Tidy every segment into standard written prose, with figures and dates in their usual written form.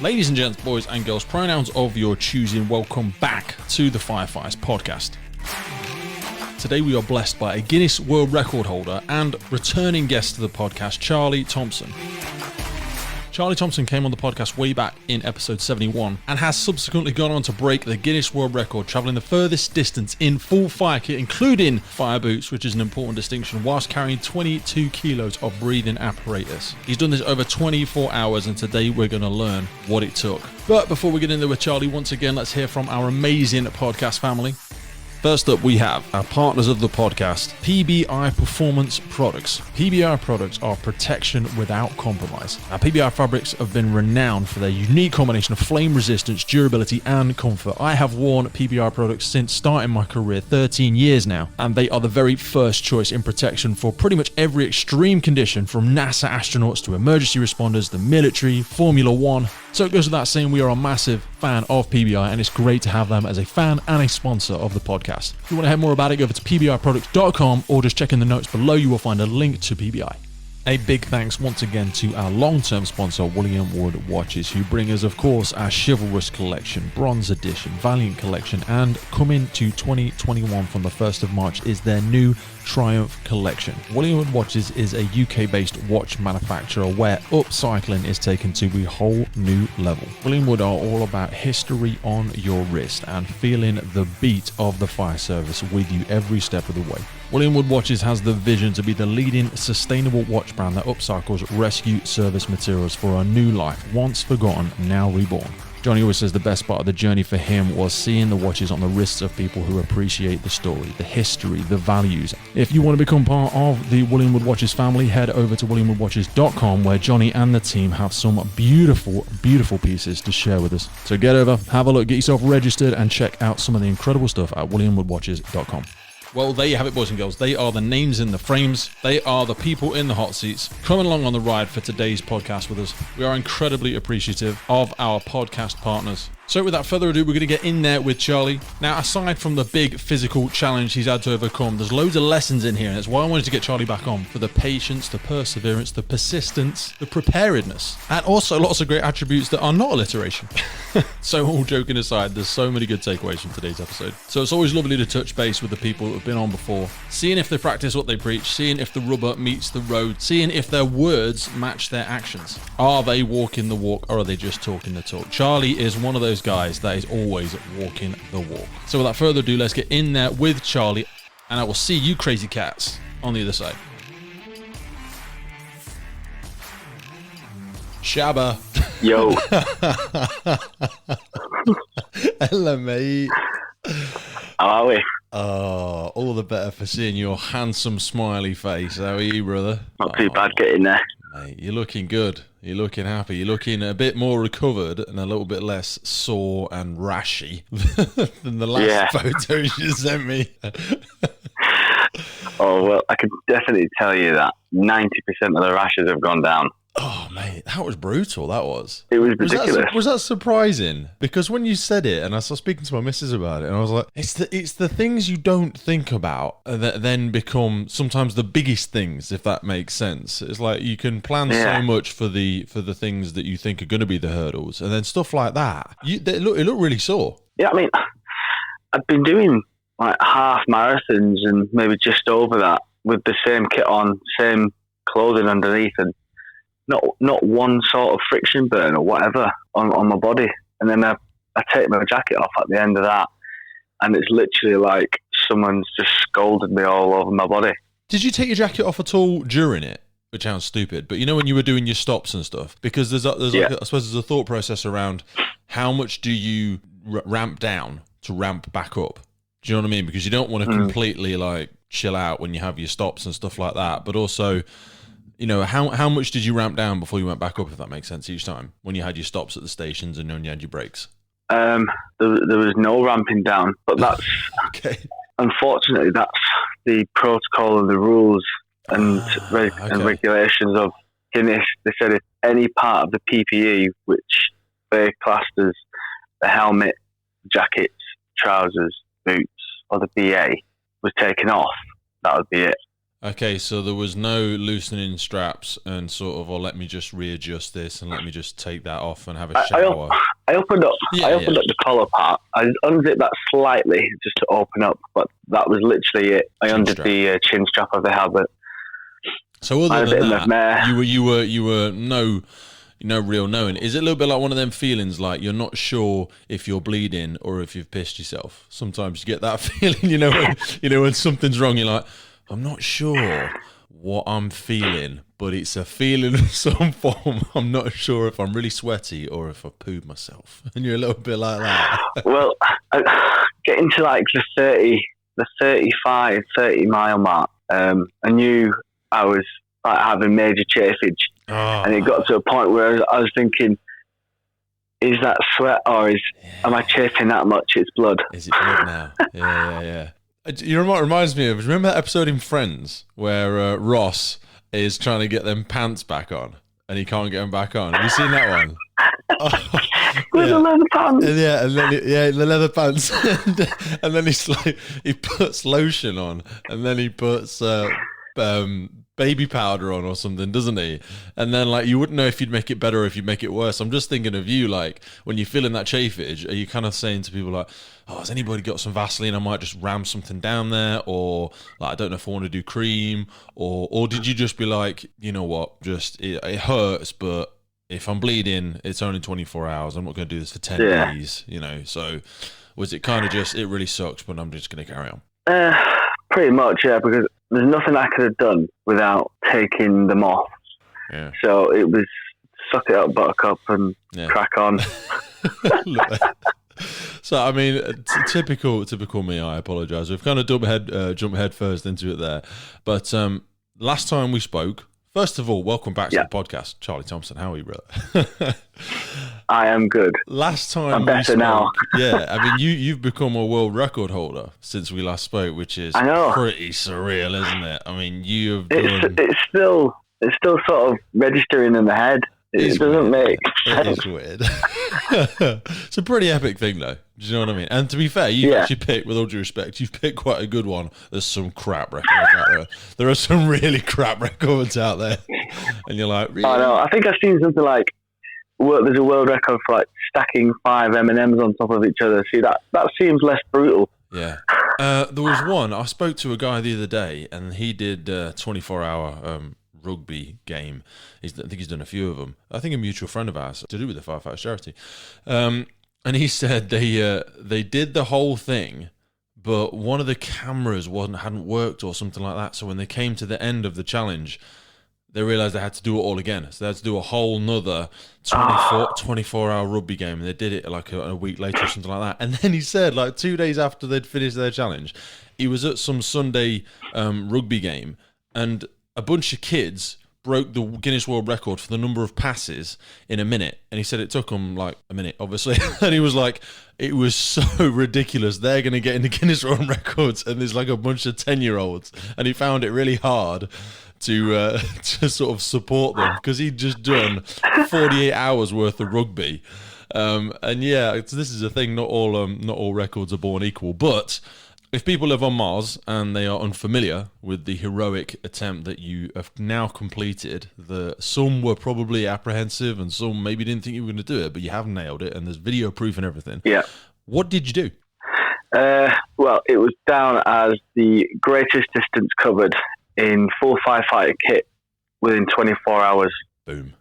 Ladies and gents, boys and girls, pronouns of your choosing, welcome back to the Firefighters Podcast. Today we are blessed by a Guinness World Record holder and returning guest to the podcast, Charlie Thompson. Charlie Thompson came on the podcast way back in episode 71 and has subsequently gone on to break the Guinness World Record, travelling the furthest distance in full fire kit, including fire boots, which is an important distinction, whilst carrying 22 kilos of breathing apparatus. He's done this over 24 hours, and today we're going to learn what it took. But before we get into it with Charlie, once again, let's hear from our amazing podcast family. First up, we have our partners of the podcast, PBI Performance Products. PBI products are protection without compromise. Now, PBI fabrics have been renowned for their unique combination of flame resistance, durability, and comfort. I have worn PBI products since starting my career 13 years now, and they are the very first choice in protection for pretty much every extreme condition, from NASA astronauts to emergency responders, the military, Formula One. So it goes without saying, we are a massive fan of PBI, and it's great to have them as a fan and a sponsor of the podcast. If you want to hear more about it, go over to pbiproducts.com or just check in the notes below. You will find a link to PBI. A big thanks once again to our long-term sponsor, William Wood Watches, who bring us, of course, our Chivalrous Collection, Bronze Edition, Valiant Collection, and coming to 2021 from the 1st of March is their new Triumph Collection. William Wood Watches is a UK-based watch manufacturer where upcycling is taken to a whole new level. William Wood are all about history on your wrist and feeling the beat of the fire service with you every step of the way. William Wood Watches has the vision to be the leading sustainable watch brand that upcycles rescue service materials for a new life, once forgotten, now reborn. Johnny always says the best part of the journey for him was seeing the watches on the wrists of people who appreciate the story, the history, the values. If you want to become part of the William Wood Watches family, head over to williamwoodwatches.com, where Johnny and the team have some beautiful, beautiful pieces to share with us. So get over, have a look, get yourself registered, and check out some of the incredible stuff at williamwoodwatches.com. Well, there you have it, boys and girls. They are the names in the frames. They are the people in the hot seats coming along on the ride for today's podcast with us. We are incredibly appreciative of our podcast partners. So without further ado, we're going to get in there with Charlie. Now, aside from the big physical challenge he's had to overcome, there's loads of lessons in here, and that's why I wanted to get Charlie back on, for the patience, the perseverance, the persistence, the preparedness, and also lots of great attributes that are not alliteration. So all joking aside, there's so many good takeaways from today's episode. So it's always lovely to touch base with the people who have been on before, seeing if they practice what they preach, seeing if the rubber meets the road, seeing if their words match their actions. Are they walking the walk, or are they just talking the talk? Charlie is one of those guys that is always walking the walk. So without further ado, let's get in there with Charlie, and I will see you crazy cats on the other side. Shabba. Yo. Hello, mate. How are we? Oh, all the better for seeing your handsome smiley face. How are you, brother? Not too bad getting there. Mate, you're looking good. You're looking happy. You're looking a bit more recovered and a little bit less sore and rashy than the last photos you sent me. Oh, well, I can definitely tell you that 90% of the rashes have gone down. Oh, mate, that was brutal, that was. It was ridiculous. Was that surprising? Because when you said it, and I was speaking to my missus about it, and I was like, it's the things you don't think about that then become sometimes the biggest things, if that makes sense. It's like you can plan so much for the things that you think are going to be the hurdles, and then stuff like that, it looked really sore. Yeah, I mean, I've been doing like half marathons and maybe just over that with the same kit on, same clothing underneath, and not one sort of friction burn or whatever on my body. And then I take my jacket off at the end of that, and it's literally like someone's just scolded me all over my body. Did you take your jacket off at all during it? Which sounds stupid, but you know when you were doing your stops and stuff? Because there's like I suppose there's a thought process around how much do you ramp down to ramp back up? Do you know what I mean? Because you don't want to completely like chill out when you have your stops and stuff like that, but also, you know, how much did you ramp down before you went back up, if that makes sense, each time when you had your stops at the stations and when you had your breaks? There was no ramping down, but that's okay. Unfortunately, that's the protocol and the rules and regulations of Guinness. They said if any part of the PPE, which they classed as the helmet, jackets, trousers, boots, or the BA, was taken off, that would be it. Okay, so there was no loosening straps and sort of, let me just readjust this and let me just take that off and have a shower. I opened up the collar part. I unzipped that slightly just to open up, but that was literally it. I undid the chin strap of the helmet. So other than that, you were no real knowing. Is it a little bit like one of them feelings like you're not sure if you're bleeding or if you've pissed yourself? Sometimes you get that feeling, when something's wrong, you're like, I'm not sure what I'm feeling, but it's a feeling of some form. I'm not sure if I'm really sweaty or if I pooed myself. And you're a little bit like that. Well, getting to like the 30 mile mark, I knew I was like having major chafage. And it got to a point where I was thinking, is that sweat or am I chafing that much? It's blood. Is it blood now? Yeah. You know what reminds me of? Remember that episode in Friends where Ross is trying to get them pants back on and he can't get them back on? Have you seen that one? With the leather pants. The leather pants. And then he's like, he puts lotion on and then he puts baby powder on or something, doesn't he? And then like you wouldn't know if you'd make it better or if you'd make it worse. I'm just thinking of you, like when you're feeling that chafage, are you kind of saying to people like, oh, has anybody got some Vaseline? I might just ram something down there, or like I don't know if I want to do cream, or did you just be like, you know what, just it hurts, but if I'm bleeding, it's only 24 hours. I'm not going to do this for 10 days, So was it kind of just, it really sucks, but I'm just going to carry on? Pretty much, yeah, because there's nothing I could have done without taking them off. Yeah. So it was suck it up, buttercup, and crack on. So I mean, typical me. I apologise. We've kind of jump head first into it there. But last time we spoke, first of all, welcome back to the podcast, Charlie Thompson. How are you, brother? I am good. Last time I'm better now. Yeah, I mean, you've become a world record holder since we last spoke, which is pretty surreal, isn't it? I mean, it's still sort of registering in the head. It doesn't make sense. It is weird. It's a pretty epic thing, though. Do you know what I mean? And to be fair, you actually picked, with all due respect, you've picked quite a good one. There's some crap records out there. There are some really crap records out there. And you're like, really? I know. I think I've seen something like, there's a world record for like stacking 5 M&Ms on top of each other. See, that seems less brutal. Yeah. There was one, I spoke to a guy the other day, and he did a 24-hour rugby game. I think he's done a few of them. I think a mutual friend of ours to do with the Firefighters charity. And he said they did the whole thing, but one of the cameras hadn't worked or something like that. So when they came to the end of the challenge, they realised they had to do it all again. So they had to do a whole nother 24-hour rugby game. And they did it like a week later or something like that. And then he said, like 2 days after they'd finished their challenge, he was at some Sunday rugby game, and a bunch of kids broke the Guinness World Record for the number of passes in a minute. And he said it took them like a minute, obviously. And he was like, it was so ridiculous. They're going to get into Guinness World Records, and there's like a bunch of 10-year-olds. And he found it really hard to sort of support them because he'd just done 48 hours worth of rugby. And yeah, this is a thing. Not all records are born equal, but if people live on Mars and they are unfamiliar with the heroic attempt that you have now completed, some were probably apprehensive and some maybe didn't think you were going to do it, but you have nailed it and there's video proof and everything. Yeah. What did you do? Well, it was down as the greatest distance covered in full Firefighter kit within 24 hours. Boom.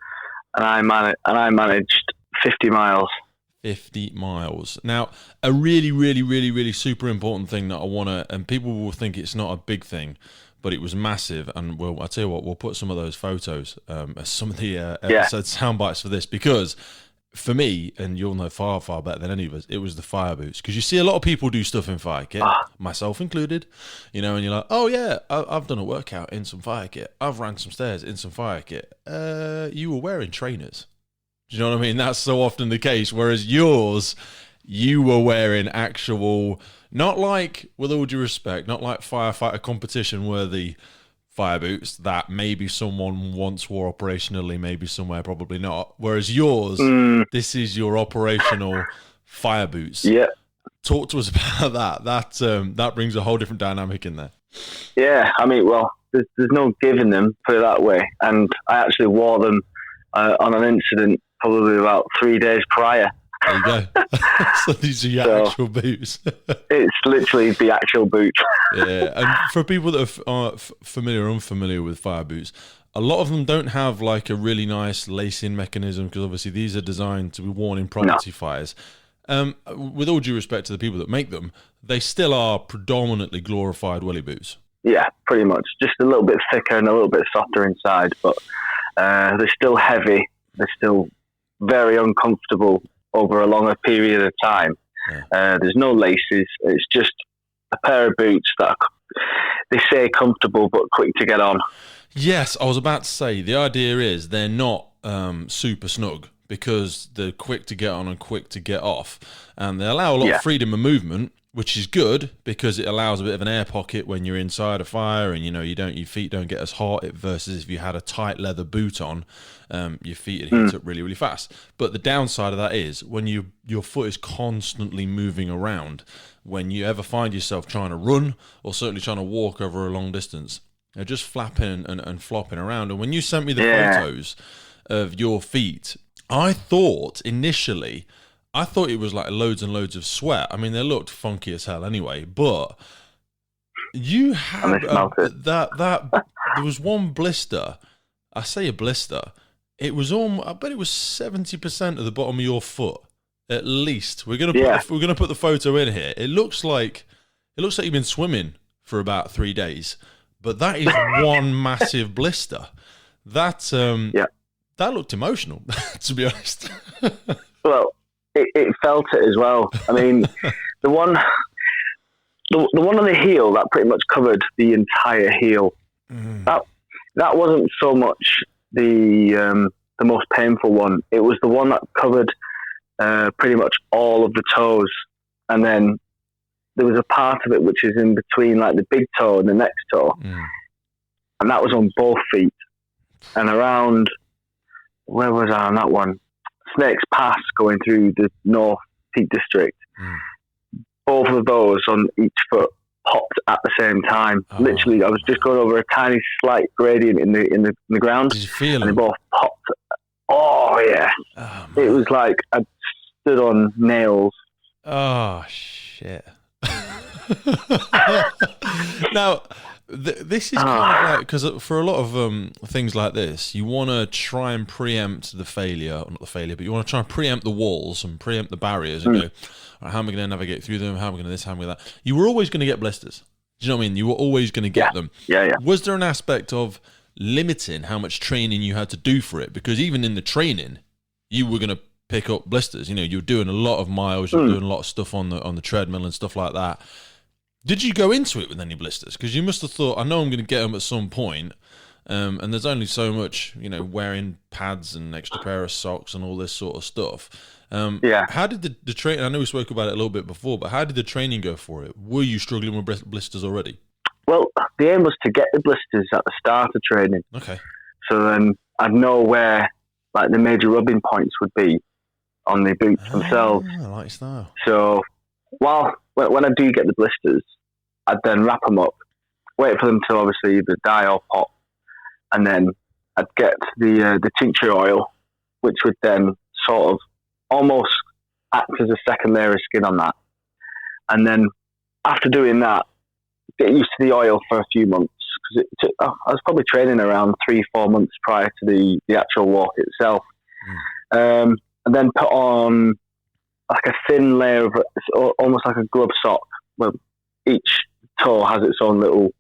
And I managed 50 miles. 50 miles. Now, a really, really, really, really super important thing that I want to, and people will think it's not a big thing, but it was massive. And I'll tell you what, we'll put some of those photos as some of the episode sound bites for this, because for me, and you'll know far, far better than any of us, it was the fire boots. Because you see a lot of people do stuff in fire kit, myself included, and you're like, oh yeah, I've done a workout in some fire kit. I've ran some stairs in some fire kit. You were wearing trainers. Do you know what I mean? That's so often the case. Whereas yours, you were wearing actual, not like, with all due respect, not like firefighter competition worthy fire boots that maybe someone once wore operationally, maybe somewhere, probably not. Whereas yours, this is your operational fire boots. Yeah. Talk to us about that. That brings a whole different dynamic in there. Yeah, I mean, well, there's no giving them, put it that way. And I actually wore them on an incident probably about 3 days prior. There you go. So these are your actual boots. It's literally the actual boot. Yeah, and for people that are familiar or unfamiliar with fire boots, a lot of them don't have like a really nice lacing mechanism, because obviously these are designed to be worn in property fires. With all due respect to the people that make them, they still are predominantly glorified welly boots. Yeah, pretty much. Just a little bit thicker and a little bit softer inside, but they're still heavy. They're still very uncomfortable over a longer period of time. Yeah. There's no laces. It's just a pair of boots that they say comfortable but quick to get on. Yes, I was about to say, the idea is they're not super snug, because they're quick to get on and quick to get off, and they allow a lot of freedom of movement, which is good because it allows a bit of an air pocket when you're inside a fire, and your feet don't get as hot versus if you had a tight leather boot on, your feet would heat up really, really fast. But the downside of that is when your foot is constantly moving around, when you ever find yourself trying to run or certainly trying to walk over a long distance, they're just flapping and flopping around. And when you sent me the photos of your feet, I thought initially it was like loads and loads of sweat. I mean, they looked funky as hell anyway, but you had there was one blister. I say a blister. It was I bet it was 70% of the bottom of your foot, at least. We're gonna put the photo in here. It looks like you've been swimming for about 3 days, but that is one massive blister. That looked emotional, to be honest. Well, it felt it as well. I mean, the one on the heel that pretty much covered the entire heel. That wasn't so much the most painful one. It was the one that covered pretty much all of the toes, and then there was a part of it which is in between, like the big toe and the next toe, and that was on both feet. And around, where was I on that one? Snakes Pass, going through the North Peak District. Both of those on each foot popped at the same time. Literally, I was just going over a tiny slight gradient in the ground. Did you feel and it? They both popped. Oh yeah, it was like I stood on nails. Oh shit! Now, this is kind of like, because for a lot of things like this, you want to try and preempt the failure, or not the failure, but you want to try and preempt the walls and preempt the barriers and go, all right, how am I going to navigate through them? How am I going to this? How am I going to that? You were always going to get blisters. Do you know what I mean? You were always going to get them. Yeah. Was there an aspect of limiting how much training you had to do for it? Because even in the training, you were going to pick up blisters. You were doing a lot of miles, you were doing a lot of stuff on the treadmill and stuff like that. Did you go into it with any blisters? Because you must have thought, I know I'm going to get them at some point, and there's only so much, wearing pads and extra pair of socks and all this sort of stuff. How did the training, I know we spoke about it a little bit before, but how did the training go for it? Were you struggling with blisters already? Well, the aim was to get the blisters at the start of training. Okay. So then I'd know where like the major rubbing points would be on the boots themselves. I like your style. So when I do get the blisters, I'd then wrap them up, wait for them to obviously either die or pop, and then I'd get the tincture oil, which would then sort of almost act as a second layer of skin on that. And then after doing that, get used to the oil for a few months, because I was probably training around 3-4 months prior to the actual walk itself. And then put on like a thin layer of, almost like a glove sock, where each toe has its own little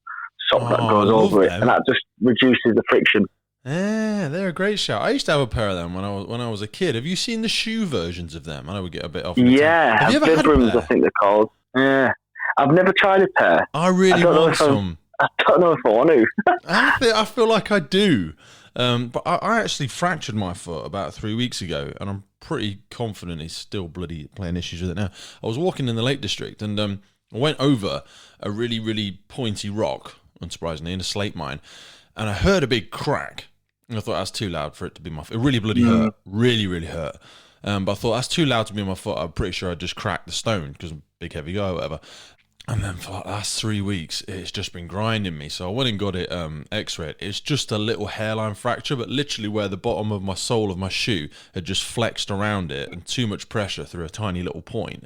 sock that goes over it, and that just reduces the friction. Yeah, they're a great shout. I used to have a pair of them when I was a kid. Have you seen the shoe versions of them? I know we get a bit off. Yeah, have you ever had a pair? I think they're called. Yeah, I've never tried a pair. I really want some. I don't know if I want to. I feel like I do. But I actually fractured my foot about 3 weeks ago, and I'm pretty confident he's still bloody playing issues with it now. I was walking in the Lake District, and I went over a really, really pointy rock, unsurprisingly, in a slate mine, and I heard a big crack. And I thought that's too loud for it to be my foot. It really bloody hurt. Really, really hurt. But I thought that's too loud to be my foot. I'm pretty sure I just cracked the stone because I'm a big, heavy guy or whatever. And then for like the last 3 weeks, it's just been grinding me. So I went and got it x-rayed. It's just a little hairline fracture, but literally where the bottom of my sole of my shoe had just flexed around it and too much pressure through a tiny little point.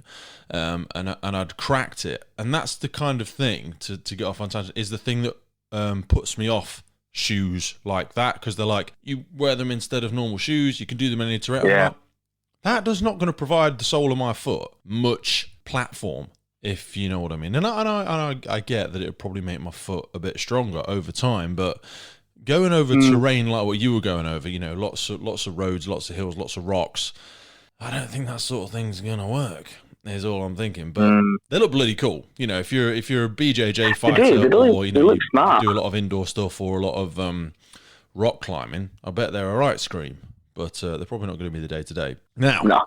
And I'd cracked it. And that's the kind of thing, to get off on tangent, is the thing that puts me off shoes like that, because they're like, you wear them instead of normal shoes, you can do them in any terrain. Yeah. That does not going to provide the sole of my foot much platform, if you know what I mean. And I get that it would probably make my foot a bit stronger over time, but going over terrain like what you were going over, you know, lots of roads, lots of hills, lots of rocks, I don't think that sort of thing's going to work, is all I'm thinking. But they look bloody cool. You know, if you're a BJJ fighter, or you know, you do a lot of indoor stuff or a lot of rock climbing, I bet they're a right scream. But they're probably not going to be the day-to-day. Now,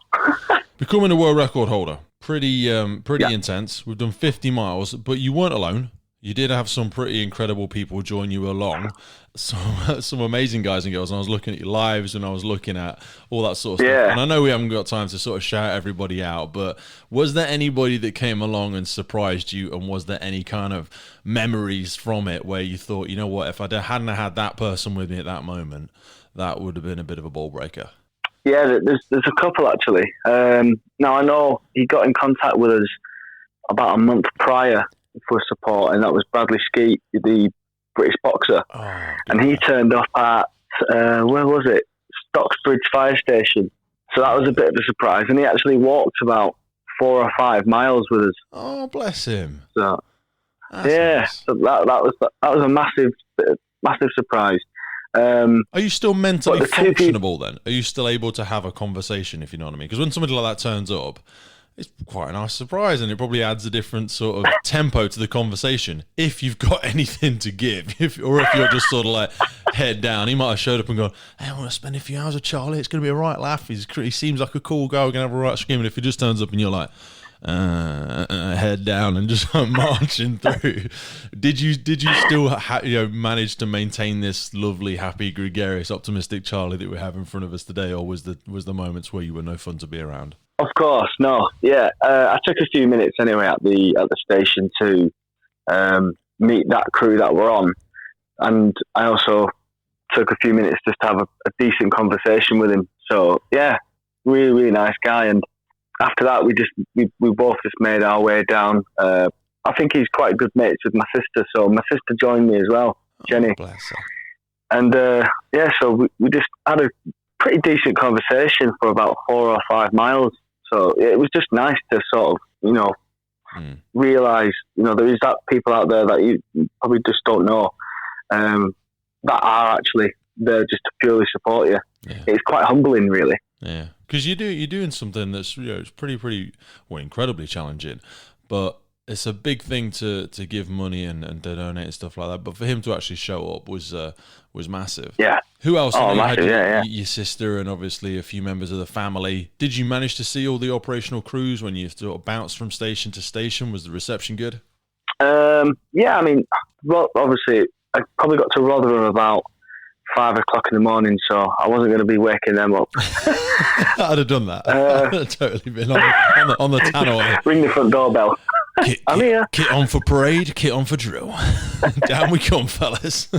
becoming a world record holder, pretty intense. We've done 50 miles, but you weren't alone. You did have some pretty incredible people join you along. Some amazing guys and girls. And I was looking at your lives and I was looking at all that sort of stuff. And I know we haven't got time to sort of shout everybody out, but was there anybody that came along and surprised you? And was there any kind of memories from it where you thought, you know what, if I hadn't had that person with me at that moment, that would have been a bit of a ball breaker? Yeah, there's a couple actually. Now I know he got in contact with us about a month prior for support, and that was Bradley Skeet, the British boxer. And he turned up at where was it? Stocksbridge Fire Station. So that was a bit of a surprise, and he actually walked about 4 or 5 miles with us. Oh, bless him! So nice. So that was a massive surprise. Are you still mentally functionable then? Are you still able to have a conversation, if you know what I mean? Because when somebody like that turns up, it's quite a nice surprise, and it probably adds a different sort of tempo to the conversation. If you've got anything to give, or if you're just sort of like head down, he might have showed up and gone, "Hey, I want to spend a few hours with Charlie. It's going to be a right laugh. He seems like a cool guy. We're going to have a right scream." And if he just turns up and you're like, head down and just marching through, did you still manage to maintain this lovely, happy, gregarious, optimistic Charlie that we have in front of us today, or was the moments where you were no fun to be around? Of course, no, yeah. I took a few minutes anyway at the station to meet that crew that were on, and I also took a few minutes just to have a decent conversation with him. So yeah, really, really nice guy. And after that, we both just made our way down. I think he's quite good mates with my sister, so my sister joined me as well, Jenny. Oh, bless her. And so we just had a pretty decent conversation for about 4 or 5 miles. So it was just nice to sort of, realise, there is that people out there that you probably just don't know that are actually there just to purely support you. Yeah. It's quite humbling, really. Yeah, because you're doing something that's it's pretty incredibly challenging, but it's a big thing to give money and to donate and stuff like that. But for him to actually show up was massive. Yeah. Who else? Oh, massive, your sister and obviously a few members of the family. Did you manage to see all the operational crews when you sort of bounced from station to station? Was the reception good? Yeah, I mean, well, obviously, I probably got to Rotherham about 5 o'clock in the morning, so I wasn't going to be waking them up. I'd have done that. I'd have totally been on the tannoy. Ring the front doorbell. I'm here. Kit on for parade, kit on for drill. Down we come, fellas.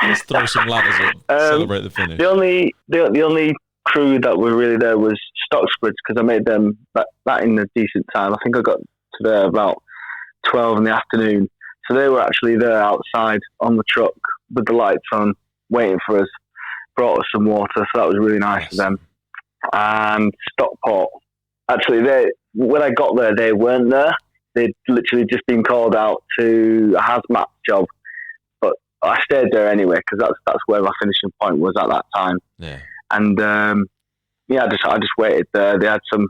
Let's throw some ladders up, celebrate the finish. The only crew that were really there was Stocksbridge, because I made them that in a decent time. I think I got to there about 12 in the afternoon. So they were actually there outside on the truck with the lights on, waiting for us, brought us some water, so that was really nice of them. And Stockport, actually, when I got there, they weren't there. They'd literally just been called out to a hazmat job, but I stayed there anyway because that's where my finishing point was at that time. Yeah. And I just waited there. They had some,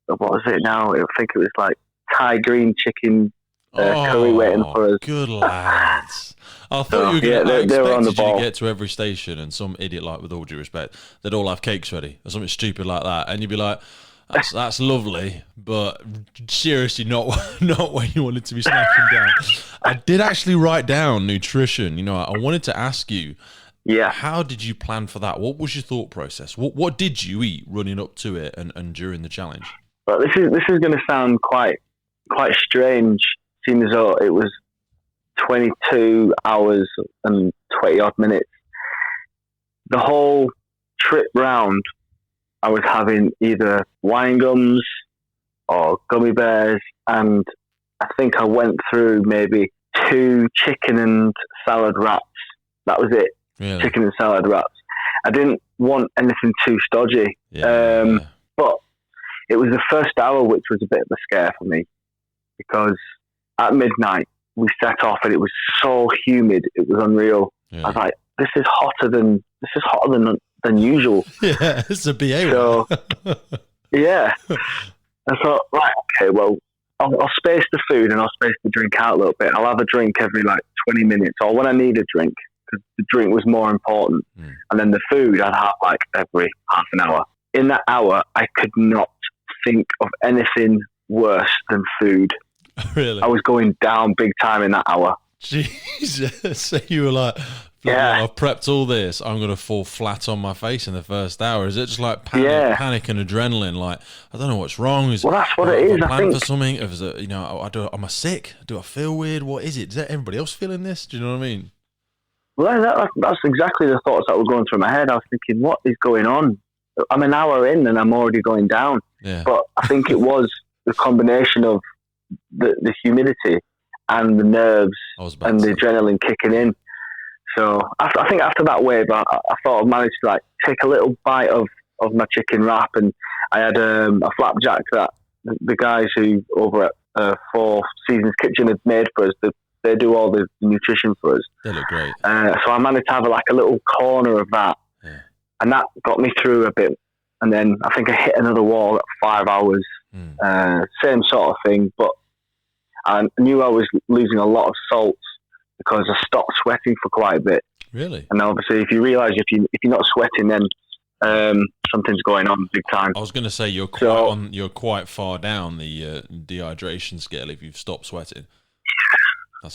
what was it now? I think it was like Thai green chicken curry waiting for us. Good lads. I thought you were going to on the ball. You get to every station and some idiot, like, with all due respect, they'd all have cakes ready or something stupid like that, and you'd be like, that's lovely, but seriously, not when you wanted to be snacking down. I did actually write down nutrition. I wanted to ask you, how did you plan for that? What was your thought process? What did you eat running up to it and during the challenge? Well, this is going to sound quite strange seeing as though it was 22 hours and 20 odd minutes. The whole trip round, I was having either wine gums or gummy bears, and I think I went through maybe 2 chicken and salad wraps. That was it. Really? Chicken and salad wraps. I didn't want anything too stodgy. Yeah. But it was the first hour which was a bit of a scare for me, because at midnight we set off and it was so humid, it was unreal. Yeah. I was like, this is hotter than usual. Yeah, it's a BA. So yeah, I thought, right, okay, well, I'll space the food and I'll space the drink out a little bit. I'll have a drink every 20 minutes, or when I need a drink, because the drink was more important. And then the food I'd have every half an hour. In that hour, I could not think of anything worse than food. Really? I was going down big time in that hour. Jesus. So you were like, yeah, I've prepped all this, I'm going to fall flat on my face in the first hour. Is it just like panic and adrenaline? Like, I don't know what's wrong. Well, that's what it is, I think. For something? Is it, am I sick? Do I feel weird? What is it? Does everybody else feeling this? Do you know what I mean? Well, that's exactly the thoughts that were going through my head. I was thinking, what is going on? I'm an hour in and I'm already going down. Yeah. But I think it was the combination of the humidity and the nerves and the adrenaline kicking in. So I think after that wave, I thought I managed to take a little bite of my chicken wrap, and I had a flapjack that the guys who over at Four Seasons Kitchen had made for us. They do all the nutrition for us. They look great. So I managed to have a little corner of that, and that got me through a bit. And then I think I hit another wall at 5 hours. Same sort of thing, but I knew I was losing a lot of salt because I stopped sweating for quite a bit. Really? And obviously, if you realise if you're not sweating, then something's going on big time. I was going to say you're quite far down the dehydration scale if you've stopped sweating.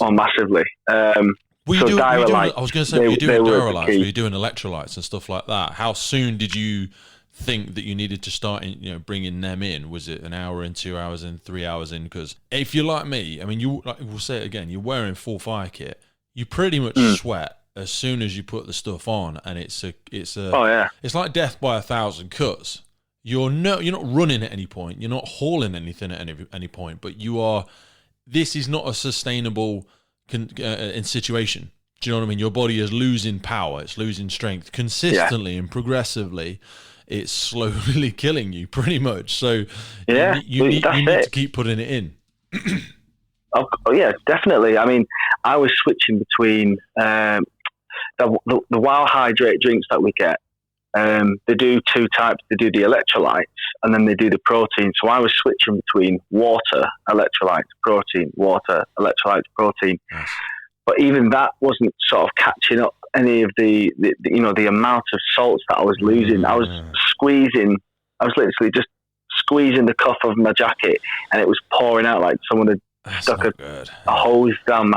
Massively. I was going to say, were you doing Duralights? Were you doing electrolytes and stuff like that? How soon did you think that you needed to start bringing them in? Was it an hour in, 2 hours in, 3 hours in? Because if you're like me, I mean, we'll say it again, you're wearing full fire kit, you pretty much sweat as soon as you put the stuff on, and it's like death by 1,000 cuts. You're not running at any point, you're not hauling anything at any point, but this is not a sustainable situation. Do you know what I mean? Your body is losing power, it's losing strength consistently and progressively. It's slowly killing you, pretty much. So you need to keep putting it in. Oh yeah, definitely. I mean, I was switching between the Wild Hydrate drinks that we get. They do 2 types. They do the electrolytes, and then they do the protein. So I was switching between water, electrolytes, protein, water, electrolytes, protein. Yes. But even that wasn't sort of catching up any of the amount of salts that I was losing. I was literally just squeezing the cuff of my jacket, and it was pouring out like someone had stuck a hose down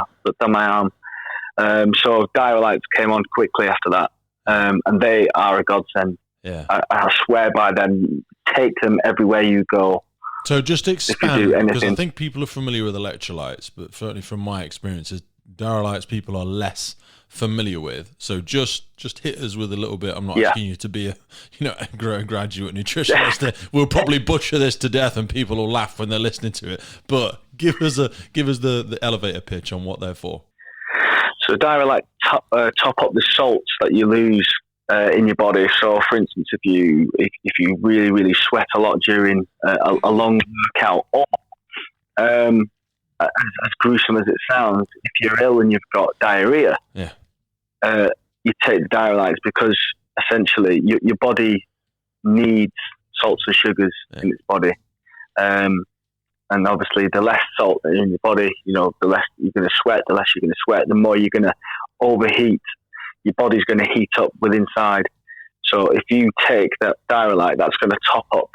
my arm. So Dialytes came on quickly after that, and they are a godsend. Yeah, I swear by them. Take them everywhere you go. So just expand, because I think people are familiar with electrolytes, but certainly from my experiences, Dialytes people are less familiar with. So just hit us with a little bit. I'm not asking you to be a graduate nutritionist. We'll probably butcher this to death and people will laugh when they're listening to it, but give us the elevator pitch on what they're for. So Dialyte top up the salts that you lose in your body. So for instance, if you really, really sweat a lot during a long workout, or as gruesome as it sounds, if you're ill and you've got diarrhea, you take the Dialytes, because essentially your body needs salts and sugars in its body. And obviously the less salt in your body, the less you're going to sweat, the more you're going to overheat. Your body's going to heat up with inside. So if you take that Dialyte, that's going to top up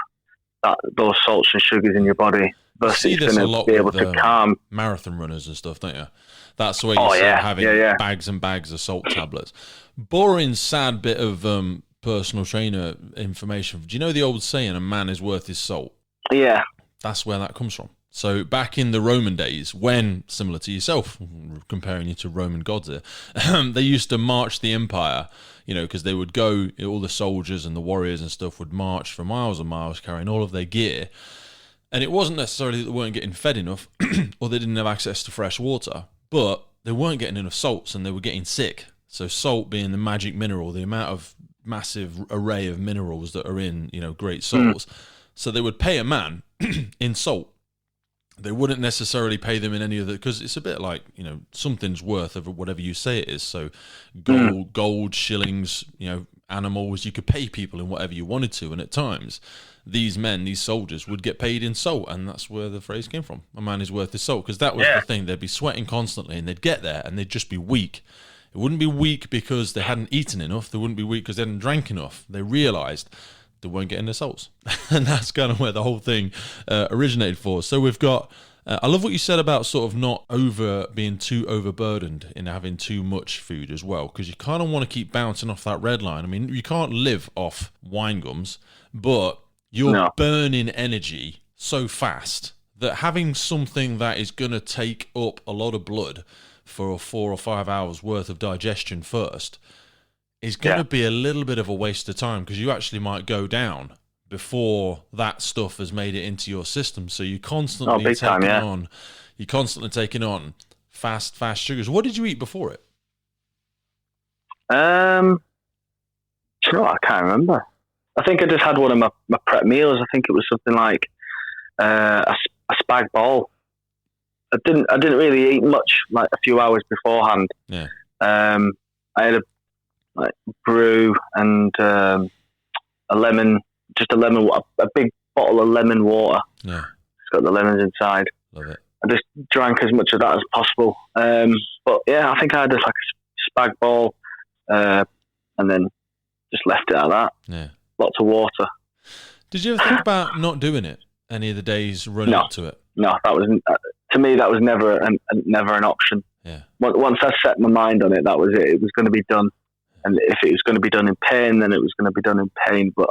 those salts and sugars in your body. You see this a lot with marathon runners and stuff, don't you? That's the way you start having bags and bags of salt tablets. Boring, sad bit of personal trainer information. Do you know the old saying, a man is worth his salt? Yeah. That's where that comes from. So back in the Roman days, when, similar to yourself, comparing you to Roman gods here, they used to march the empire, because they would go, all the soldiers and the warriors and stuff would march for miles and miles carrying all of their gear. And it wasn't necessarily that they weren't getting fed enough or they didn't have access to fresh water, but they weren't getting enough salts and they were getting sick. So salt being the magic mineral, the amount of massive array of minerals that are in, great salts. So they would pay a man in salt. They wouldn't necessarily pay them in any of the, because it's a bit like, something's worth of whatever you say it is. So gold, shillings, animals, you could pay people in whatever you wanted to. And at times, these soldiers would get paid in salt. And that's where the phrase came from. A man is worth his salt. Because that was the thing. They'd be sweating constantly and they'd get there and they'd just be weak. It wouldn't be weak because they hadn't eaten enough. They wouldn't be weak because they hadn't drank enough. They realised they weren't getting their salts. And that's kind of where the whole thing originated for. So we've got, I love what you said about sort of not being too overburdened in having too much food as well, because you kind of want to keep bouncing off that red line. I mean, you can't live off wine gums, but you're burning energy so fast that having something that is going to take up a lot of blood for 4 or 5 hours worth of digestion first is going to be a little bit of a waste of time, because you actually might go down before that stuff has made it into your system. So you're constantly taking on fast sugars. What did you eat before it? Do you know what? I can't remember. I think I just had one of my prep meals. I think it was something like a spag bol. I didn't really eat much, like a few hours beforehand. Yeah. I had a brew and a big bottle of lemon water. Yeah. It's got the lemons inside. Love it. I just drank as much of that as possible. But yeah, I think I had just like a spag bol, and then just left it at that. Yeah. Lots of water. Did you ever think about not doing it any of the days running up to it? No, that was, to me, that was never an option. Yeah. Once I set my mind on it, that was it. It was going to be done. And if it was going to be done in pain, then it was going to be done in pain. But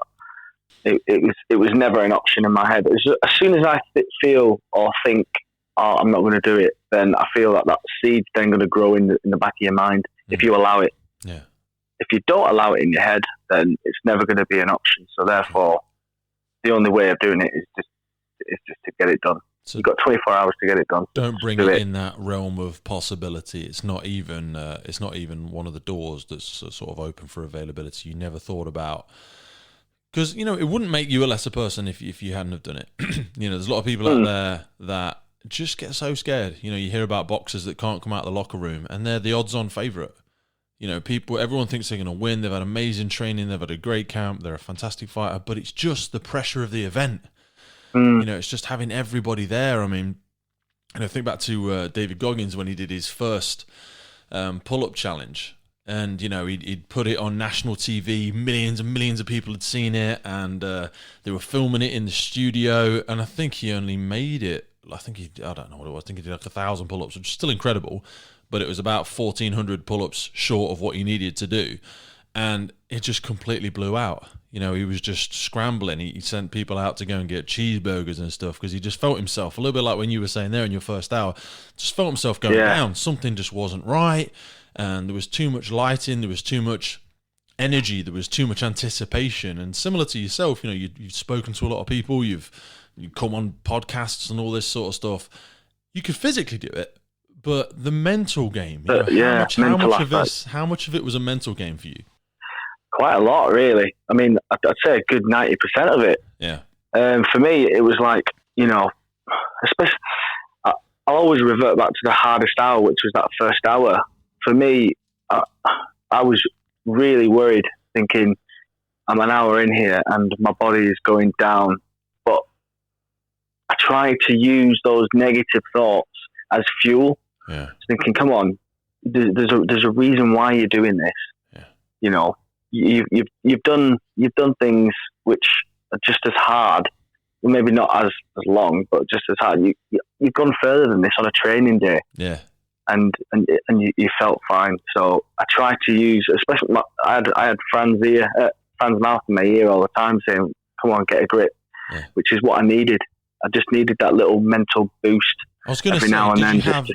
it was never an option in my head. As soon as I feel or think, oh, I'm not going to do it, then I feel that seed's then going to grow in the back of your mind if you allow it. Yeah. If you don't allow it in your head, then it's never going to be an option. So therefore, the only way of doing it is just to get it done. So you've got 24 hours to get it done. Don't bring it in that realm of possibility. It's not even one of the doors that's sort of open for availability. You never thought about, because it wouldn't make you a lesser person if you hadn't have done it. There's a lot of people out there that just get so scared. You hear about boxers that can't come out of the locker room, and they're the odds-on favourite. Everyone thinks they're going to win. They've had amazing training. They've had a great camp. They're a fantastic fighter, but it's just the pressure of the event. It's just having everybody there. I mean, think back to David Goggins when he did his first pull-up challenge, and he'd put it on national TV. Millions and millions of people had seen it, and they were filming it in the studio. And I think he only made it. I don't know what it was. I think he did like 1,000 pull-ups, which is still incredible, but it was about 1,400 pull-ups short of what he needed to do, and it just completely blew out. He was just scrambling. He sent people out to go and get cheeseburgers and stuff because he just felt himself, a little bit like when you were saying there in your first hour, just felt himself going down. Something just wasn't right, and there was too much lighting, there was too much energy, there was too much anticipation. And similar to yourself, you've spoken to a lot of people, you've come on podcasts and all this sort of stuff. You could physically do it, but the mental game, how much of it was a mental game for you? Quite a lot, really. I mean, I'd say a good 90% of it. Yeah. For me, it was like, especially, I'll always revert back to the hardest hour, which was that first hour. For me, I was really worried, thinking, I'm an hour in here and my body is going down. But I tried to use those negative thoughts as fuel. Yeah. Thinking, come on, there's a reason why you're doing this. Yeah. You've done things which are just as hard, well, maybe not as long, but just as hard. You've gone further than this on a training day. Yeah. And you felt fine. So I tried to use, especially I had Fran's mouth in my ear all the time saying, "Come on, get a grip," which is what I needed. I just needed that little mental boost. I was going to say,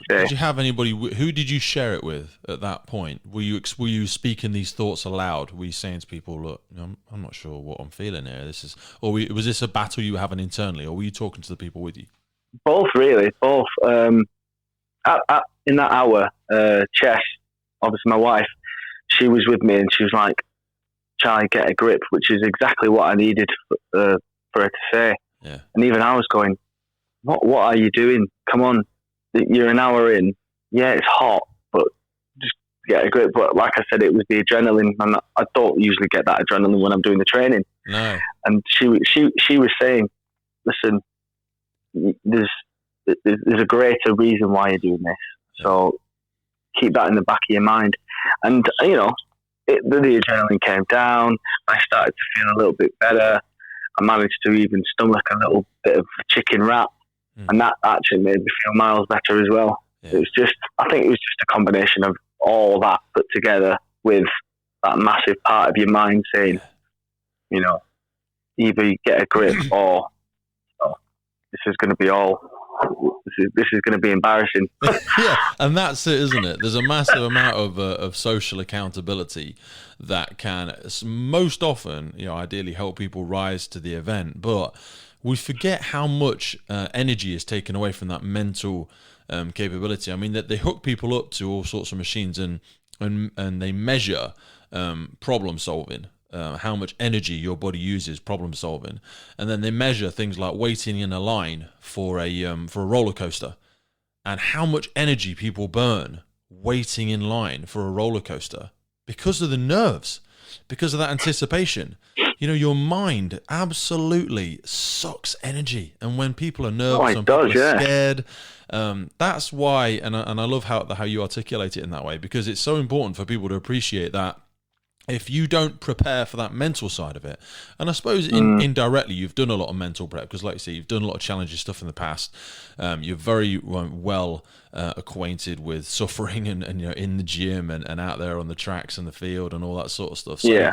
did you have anybody? Who did you share it with at that point? Were you speaking these thoughts aloud? Were you saying to people, "Look, I'm not sure what I'm feeling here. Was this a battle you were having internally, or were you talking to the people with you?" Both, really, both. In that hour, Chess, obviously my wife, she was with me, and she was like, "Charlie, get a grip," which is exactly what I needed for her to say. Yeah. And even I was going, What are you doing? Come on, you're an hour in. Yeah, it's hot, but just get a grip. But like I said, it was the adrenaline, and I don't usually get that adrenaline when I'm doing the training. No. And she was saying, "Listen, there's a greater reason why you're doing this. So keep that in the back of your mind." And the adrenaline came down. I started to feel a little bit better. I managed to even stomach a little bit of chicken wrap. And that actually made me feel miles better as well. Yeah. I think it was just a combination of all that put together with that massive part of your mind saying, either you get a grip or this is going to be this is going to be embarrassing. Yeah, and that's it, isn't it? There's a massive amount of social accountability that can most often, ideally help people rise to the event, but we forget how much energy is taken away from that mental capability. I mean, that they hook people up to all sorts of machines and they measure problem solving, how much energy your body uses problem solving, and then they measure things like waiting in a line for a roller coaster, and how much energy people burn waiting in line for a roller coaster because of the nerves, because of that anticipation. Your mind absolutely sucks energy, and when people are nervous and people are scared, that's why. And I love how you articulate it in that way, because it's so important for people to appreciate that. If you don't prepare for that mental side of it, and I suppose indirectly you've done a lot of mental prep, because like you say, you've done a lot of challenging stuff in the past. You're very well acquainted with suffering and in the gym and out there on the tracks and the field and all that sort of stuff. So yeah.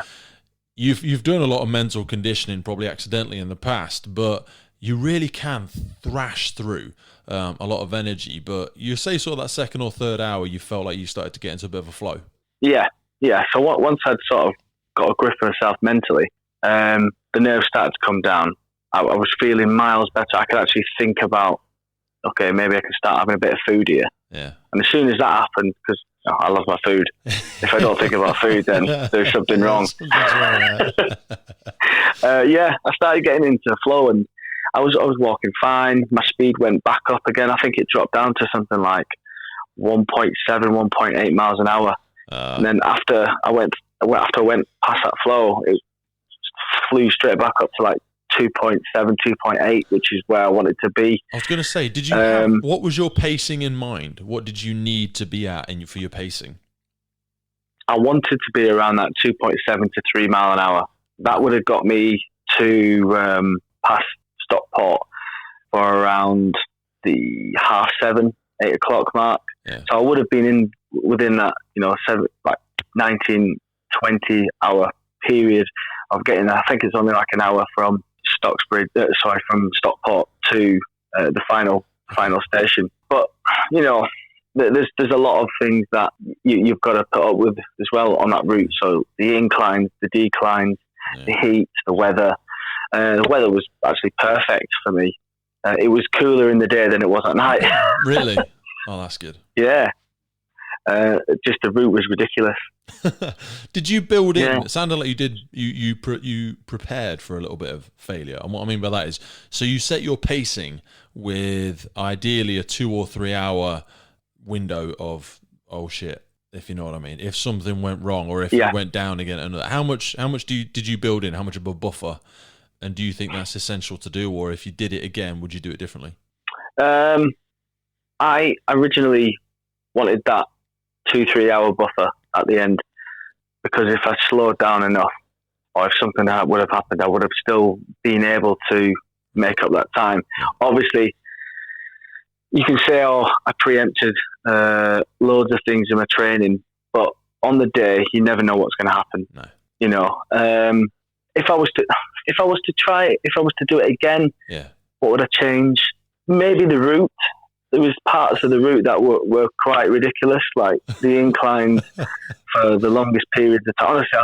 You've done a lot of mental conditioning, probably accidentally in the past, but you really can thrash through a lot of energy. But you say sort of that second or third hour, you felt like you started to get into a bit of a flow. Yeah. So once I'd sort of got a grip of myself mentally, the nerves started to come down. I was feeling miles better. I could actually think about, okay, maybe I can start having a bit of food here. Yeah. And as soon as that happened, because I love my food. If I don't think about food, then there's something wrong. I started getting into flow, and I was walking fine. My speed went back up again. I think it dropped down to something like 1.7, 1.8 miles an hour. And then after I went past that flow, it flew straight back up to like 2.7, 2.8, which is where I wanted to be. I was going to say, did you what was your pacing in mind? What did you need to be at for your pacing? I wanted to be around that 2.7 to 3 mile an hour. That would have got me to past Stockport for around the 7:30, 8 o'clock mark. Yeah. So I would have been within that 19, 20 hour period of getting there. I think it's only like an hour from from Stockport to the final station. But there's a lot of things that you've got to put up with as well on that route. So the inclines, the declines, the heat, the weather. The weather was actually perfect for me. It was cooler in the day than it was at night. Really? Oh, that's good. Yeah. Just the route was ridiculous. Did you build in? It sounded like you did. You prepared for a little bit of failure, and what I mean by that is, so you set your pacing with ideally a 2 or 3 hour window of shit, if you know what I mean. If something went wrong, or if it went down again, how much did you build in? How much of a buffer? And do you think that's essential to do, or if you did it again, would you do it differently? I originally wanted that 2-3 hour buffer at the end, because if I slowed down enough, or if something would have happened, I would have still been able to make up that time. Obviously, you can say, I preempted loads of things in my training, but on the day, you never know what's going to happen. No. If I was to do it again, what would I change? Maybe the route. There was parts of the route that were quite ridiculous, like the inclines for the longest periods of time. Honestly,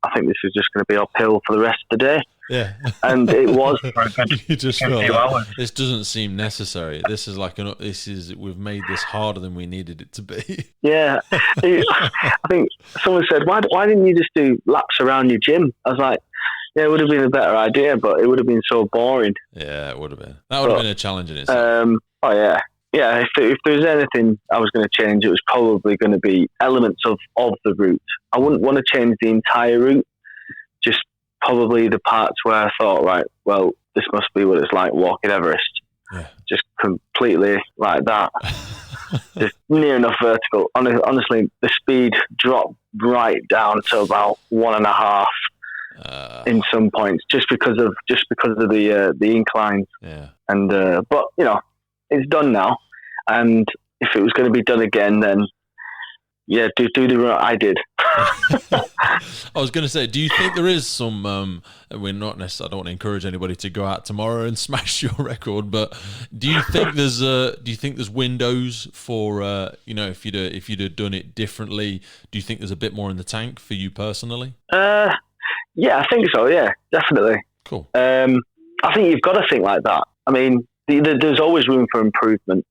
I think this was just going to be uphill for the rest of the day. Yeah. And it was for a good, You just good felt few like, hours. this doesn't seem necessary. This is we've made this harder than we needed it to be. Yeah. I think someone said, why didn't you just do laps around your gym? I was like, yeah, it would have been a better idea, but it would have been so boring. Yeah, it would have been. That would have been a challenge in itself. Oh, yeah. Yeah, if there was anything I was going to change, it was probably going to be elements of the route. I wouldn't want to change the entire route, just probably the parts where I thought, right, well, this must be what it's like walking Everest. Yeah. Just completely like that. Just near enough vertical. Honestly, the speed dropped right down to about 1.5 in some points, just because of the inclines. Yeah. And but it's done now, and if it was going to be done again, then yeah, do the route I did. I was going to say, do you think there is some? We're not necessarily. I don't want to encourage anybody to go out tomorrow and smash your record, but do you think there's windows for if you'd have done it differently? Do you think there's a bit more in the tank for you personally? Yeah, I think so. Yeah, definitely. Cool. I think you've got to think like that. I mean, there's always room for improvement.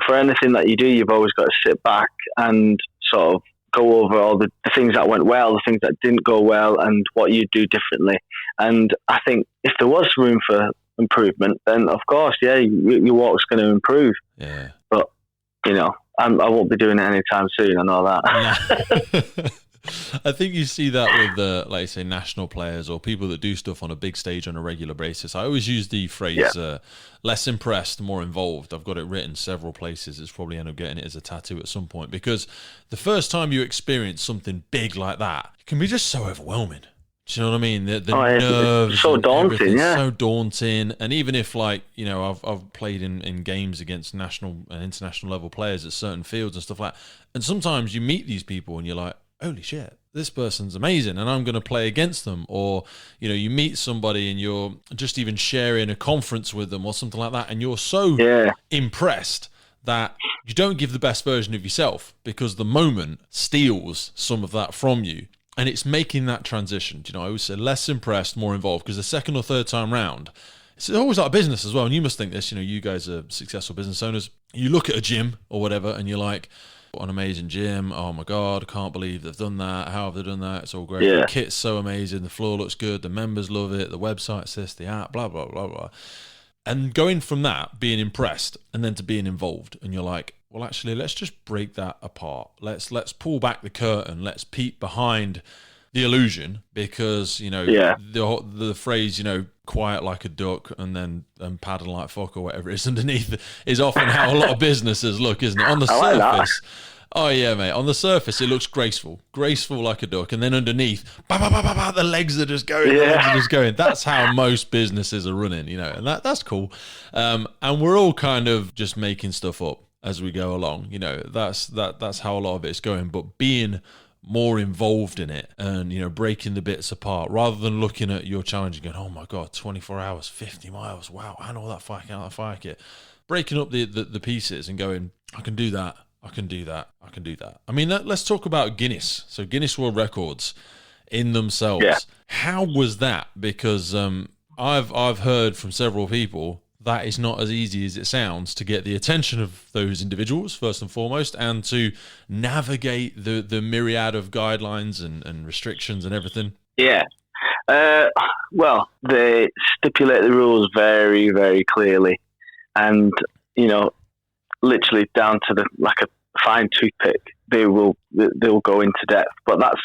For anything that you do, you've always got to sit back and sort of go over all the things that went well, the things that didn't go well, and what you do differently. And I think if there was room for improvement, then of course, yeah, your walk's going to improve. Yeah. But I won't be doing it anytime soon. I know that. I think you see that with, like, say, national players or people that do stuff on a big stage on a regular basis. I always use the phrase, less impressed, more involved. I've got it written several places. It's probably end up getting it as a tattoo at some point, because the first time you experience something big like that, it can be just so overwhelming. Do you know what I mean? The nerves, it's so daunting, so daunting. And even if, like, I've played in games against national and international level players at certain fields and stuff like that, and sometimes you meet these people and you're like, holy shit, this person's amazing and I'm going to play against them. Or, you meet somebody and you're just even sharing a conference with them or something like that, and you're so impressed that you don't give the best version of yourself, because the moment steals some of that from you. And it's making that transition. I always say less impressed, more involved, because the second or third time round, it's always like business as well. And you must think this, you guys are successful business owners. You look at a gym or whatever and you're like, what an amazing gym. Oh my God, I can't believe they've done that. How have they done that? It's all great. Yeah. The kit's so amazing. The floor looks good. The members love it. The website's this, the app, blah, blah, blah, blah. And going from that, being impressed, and then to being involved, and you're like, well, actually, let's just break that apart. Let's pull back the curtain. Let's peek behind the illusion, because, the phrase, quiet like a duck and paddle like fuck, or whatever it is underneath, is often how a lot of businesses look, isn't it? On the surface, oh yeah, mate. On the surface, it looks graceful like a duck, and then underneath, the legs are just going. That's how most businesses are running, and that's cool. And we're all kind of just making stuff up as we go along. That's how a lot of it's going. But being more involved in it and, breaking the bits apart, rather than looking at your challenge and going, oh my God, 24 hours, 50 miles. Wow. I know that fire kit. Breaking up the pieces and going, I can do that. I can do that. I can do that. I mean, let's talk about Guinness. So Guinness World Records in themselves. Yeah. How was that? Because I've heard from several people that it's not as easy as it sounds to get the attention of those individuals, first and foremost, and to navigate the myriad of guidelines and restrictions and everything. Yeah. Well, they stipulate the rules very, very clearly, and, literally down to like a fine toothpick, they'll go into depth. But that's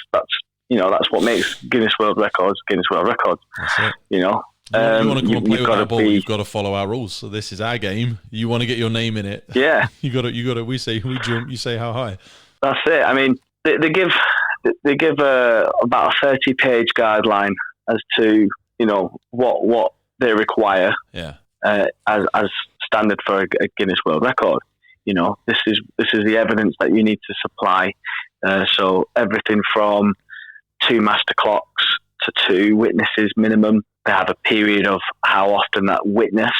what makes Guinness World Records. That's it. You want to come and play with that ball, you've got to follow our rules. So this is our game. You want to get your name in it. Yeah. you got to. We say we jump. You say how high. That's it. I mean, they give about a 30-page guideline as to what they require. Yeah. As standard for a Guinness World Record. This is the evidence that you need to supply. So everything from 2 master clocks to 2 witnesses minimum. They have a period of how often that witness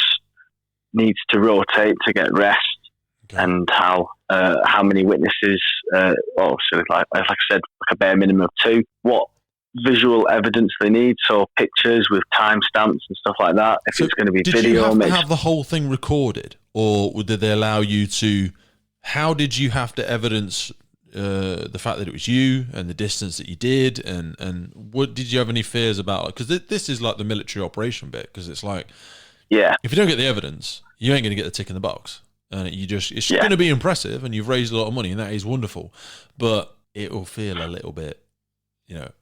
needs to rotate to get rest, and how many witnesses. So like I said, like a bare minimum of 2. What visual evidence they need, so pictures with timestamps and stuff like that. If it's going to be video, did you have to have the whole thing recorded, or did they allow you to? How did you have to evidence the fact that it was you and the distance that you did, and what did you have any fears about? Because this is like the military operation bit, because it's like, yeah, if you don't get the evidence, you ain't going to get the tick in the box, and it's going to be impressive, and you've raised a lot of money, and that is wonderful, but it will feel a little bit,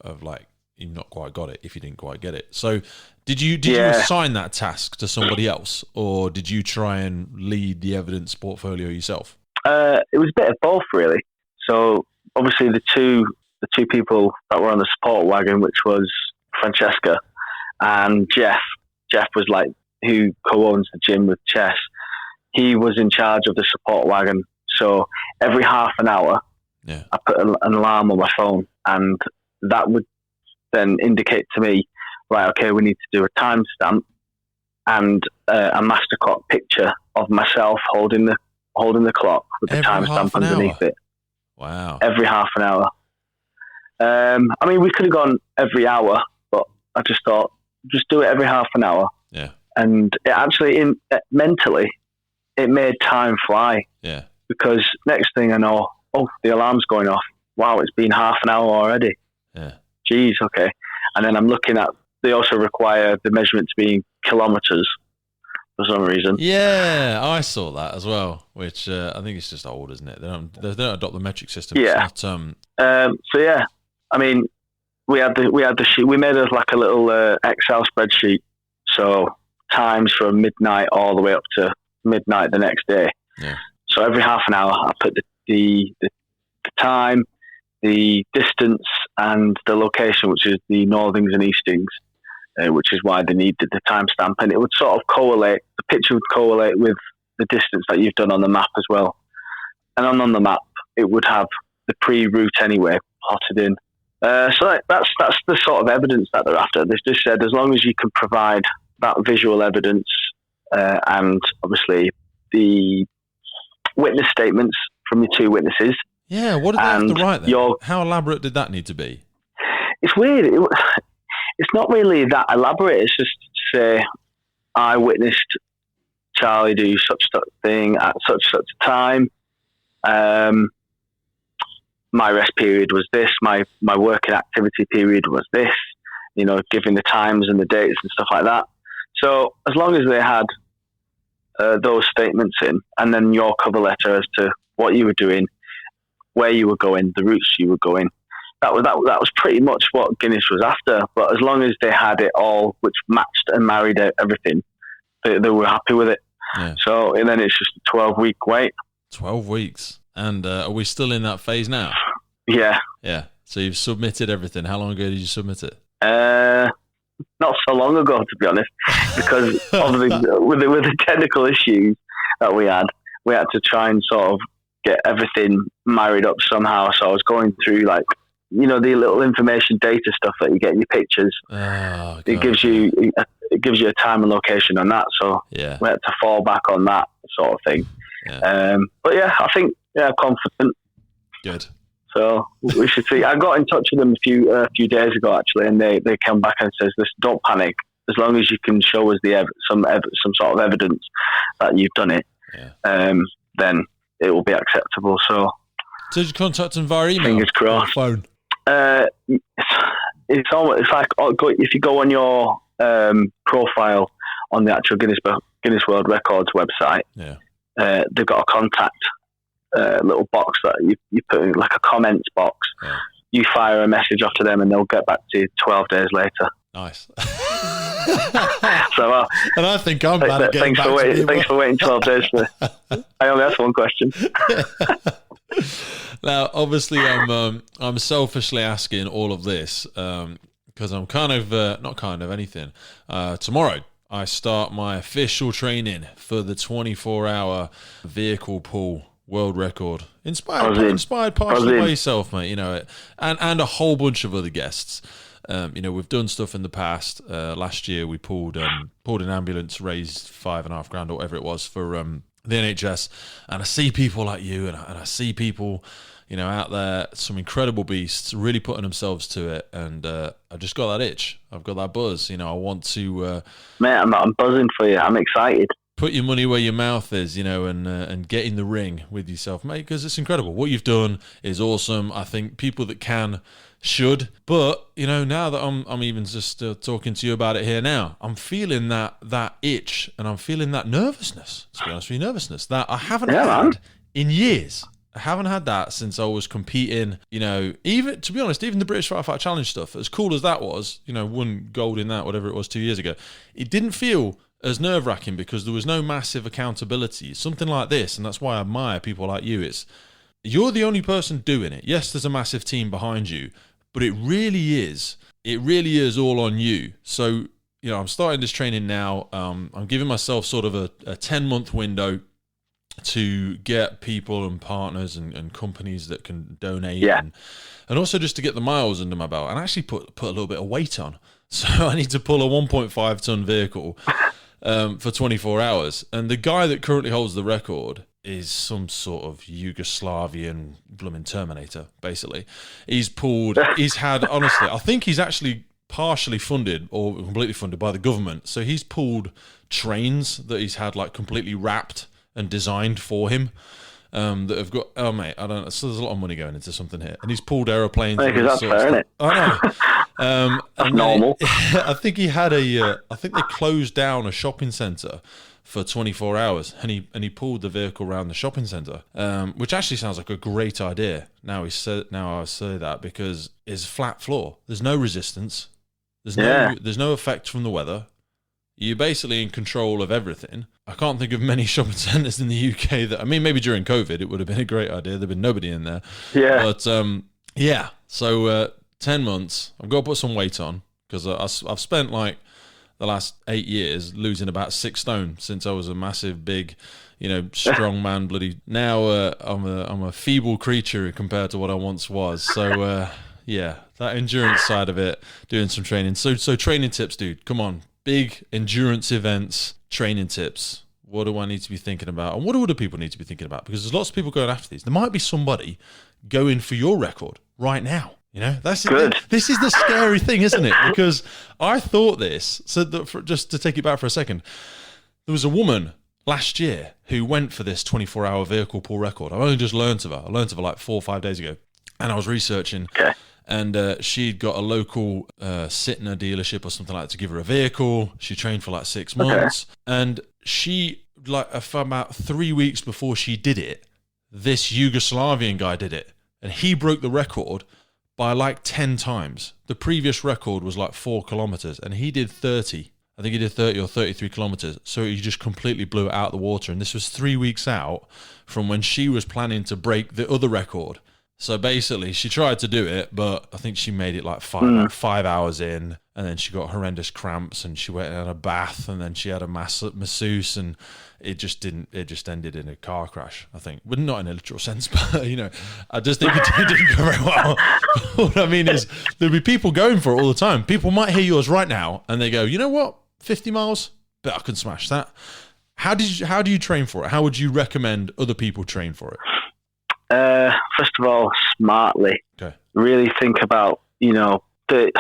of like you've not quite got it if you didn't quite get it. So did you assign that task to somebody else, or did you try and lead the evidence portfolio yourself? It was a bit of both, really. So obviously the two people that were on the support wagon, which was Francesca and Jeff. Jeff was like who co-owns the gym with Chess. He was in charge of the support wagon. So every half an hour, I put an alarm on my phone, and that would then indicate to me, right, okay, we need to do a timestamp and a master clock picture of myself holding the clock with the timestamp underneath it. Wow. Every half an hour. I mean, we could have gone every hour, but I just thought, just do it every half an hour. Yeah. And it actually, mentally, it made time fly. Yeah. Because next thing I know, the alarm's going off. Wow, it's been half an hour already. Yeah. Jeez, okay. And then I'm looking at, they also require the measurement to be in kilometres for some reason. Yeah, I saw that as well, which I think it's just old, isn't it? They don't adopt the metric system. Yeah. It's not, so yeah, I mean, we had the sheet. We made it like a little Excel spreadsheet. So times from midnight all the way up to midnight the next day. Yeah. So every half an hour, I put the time, the distance, and the location, which is the northings and eastings, which is why they needed the timestamp. And it would sort of correlate, the picture would correlate with the distance that you've done on the map as well. And on the map, it would have the pre-route anyway plotted in. So that's the sort of evidence that they're after. They just said, as long as you can provide that visual evidence and obviously the witness statements from your 2 witnesses. Yeah, what did they have to write then? How elaborate did that need to be? It's weird. It's not really that elaborate. It's just to say, I witnessed Charlie do such thing at such a time. My rest period was this. My working activity period was this. Giving the times and the dates and stuff like that. So as long as they had those statements in, and then your cover letter as to what you were doing, where you were going, the routes you were going, that was pretty much what Guinness was after. But as long as they had it all, which matched and married everything, they were happy with it. Yeah. So and then it's just a 12-week wait. 12 weeks. And are we still in that phase now? Yeah. Yeah. So you've submitted everything. How long ago did you submit it? Not so long ago, to be honest, because of with the technical issues that we had to try and sort of get everything married up somehow. So I was going through the little information data stuff that you get in your pictures. Oh, it gives you a time and location on that. So yeah, we had to fall back on that sort of thing. Yeah. But yeah, I think confident. Good. So we should see. I got in touch with them a few days ago actually, and they came back and says, "Listen, don't panic. As long as you can show us some sort of evidence that you've done it, then it will be acceptable." So did you contact them via email? Fingers crossed. Or phone. It's almost, it's like if you go on your profile on the actual Guinness World Records website. Yeah. They've got a contact little box that you put in, like a comments box. Yeah. You fire a message off to them and they'll get back to you 12 days later. Nice. So, and I think I'm bad at getting thanks for waiting 12 days. I only asked one question. Now, obviously, I'm selfishly asking all of this because I'm tomorrow I start my official training for the 24-hour vehicle pull world record. Inspired partially by yourself, mate. And a whole bunch of other guests. We've done stuff in the past. Last year we pulled an ambulance, raised $5,500 or whatever it was for the NHS, and I see people like you, and I see people, out there, some incredible beasts, really putting themselves to it, and I just got that itch. I've got that buzz. I want to. Mate, I'm buzzing for you. I'm excited. Put your money where your mouth is, and get in the ring with yourself, mate, because it's incredible. What you've done is awesome. I think people that can should, but now that I'm even just talking to you about it here now, I'm feeling that itch, and I'm feeling that nervousness. To be honest with you, nervousness that I haven't had in years. I haven't had that since I was competing. Even to be honest, even the British Firefighter Challenge stuff, as cool as that was, won gold in that, whatever it was 2 years ago. It didn't feel as nerve-wracking because there was no massive accountability. Something like this, and that's why I admire people like you. You're the only person doing it. Yes, there's a massive team behind you, but it really is all on you. So, I'm starting this training now. I'm giving myself sort of a 10-month window to get people and partners and companies that can donate, and also just to get the miles under my belt and actually put a little bit of weight on. So I need to pull a 1.5 ton vehicle for 24 hours. And the guy that currently holds the record is some sort of Yugoslavian blooming Terminator, basically. He's had, honestly, I think he's actually partially funded or completely funded by the government. So he's pulled trains that he's had like completely wrapped and designed for him, that have got, so there's a lot of money going into something here. And he's pulled aeroplanes. Because that's fair, isn't it? I know. That's normal. I think he had I think they closed down a shopping centre for 24 hours, and he pulled the vehicle around the shopping centre, which actually sounds like a great idea. Now I say that because it's flat floor. There's no resistance. There's no effect from the weather. You're basically in control of everything. I can't think of many shopping centres in the UK that, maybe during COVID it would have been a great idea. There'd been nobody in there. Yeah. But so 10 months. I've got to put some weight on because I've spent like the last 8 years losing about 6 stone since I was a massive, big, strong man. Bloody now I'm a feeble creature compared to what I once was. So that endurance side of it, doing some training. So training tips, dude. Come on. Big endurance events, training tips. What do I need to be thinking about? And what do other people need to be thinking about? Because there's lots of people going after these. There might be somebody going for your record right now. That's good. This is the scary thing, isn't it? Because I thought this. So just to take it back for a second, there was a woman last year who went for this 24-hour vehicle pull record. I only just learned of her. I learned of her like 4 or 5 days ago, and I was researching. Okay. And she'd got a local Sitner dealership or something like that to give her a vehicle. She trained for like 6 months. And she, for about 3 weeks before she did it, this Yugoslavian guy did it. And he broke the record by like 10 times. The previous record was like 4 kilometers, and he did 30. I think he did 30 or 33 kilometers. So he just completely blew it out of the water. And this was 3 weeks out from when she was planning to break the other record. So basically, she tried to do it, but I think she made it like 5 hours in, and then she got horrendous cramps, and she went and had a bath, and then she had a masseuse, and it just ended in a car crash, I think. Well, not in a literal sense, but, I just think it didn't go very well. What I mean is, there'll be people going for it all the time. People might hear yours right now, and they go, you know what, 50 miles? Bet I can smash that. How do you train for it? How would you recommend other people train for it? First of all, smartly. Okay. Really think about, the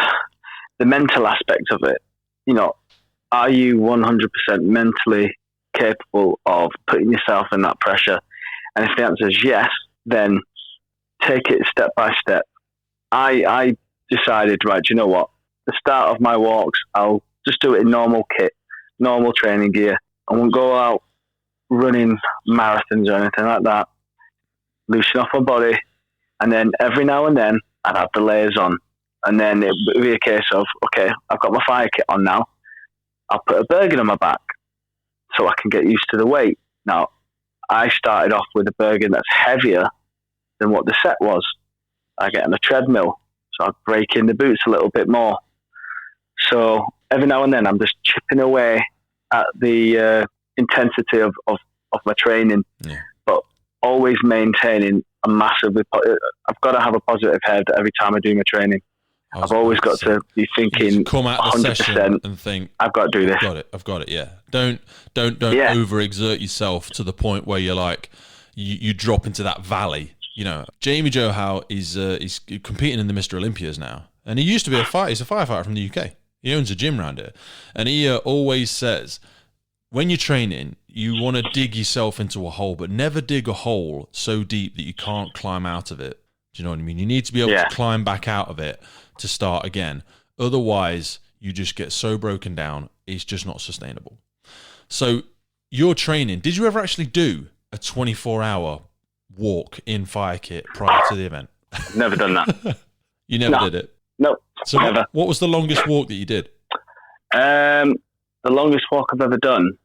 mental aspect of it. Are you 100% mentally capable of putting yourself in that pressure? And if the answer is yes, then take it step by step. I decided, right, you know what? The start of my walks, I'll just do it in normal kit, normal training gear. I won't go out running marathons or anything like that. Loosen off my body, and then every now and then I'd have the layers on, and then it would be a case of, okay, I've got my fire kit on now, I'll put a Bergen on my back so I can get used to the weight. Now, I started off with a Bergen that's heavier than what the set was. I get on a treadmill, so I'd break in the boots a little bit more. So every now and then I'm just chipping away at the intensity of my training. Yeah. Always maintaining a massive. I've got to have a positive head every time I do my training. I've always got to be thinking come out of the session and think, I've got to do this. I've got it. Yeah. Don't overexert yourself to the point where you're like, you drop into that valley. You know, Jamie Joe Howe is competing in the Mr. Olympias now. And he used to be he's a firefighter from the UK. He owns a gym around here. And he always says, when you're training, you want to dig yourself into a hole, but never dig a hole so deep that you can't climb out of it. Do you know what I mean? You need to be able to climb back out of it to start again. Otherwise, you just get so broken down, it's just not sustainable. So your training, did you ever actually do a 24-hour walk in fire kit prior to the event? Never done that. You never did it? No, so never. What was the longest walk that you did? The longest walk I've ever done?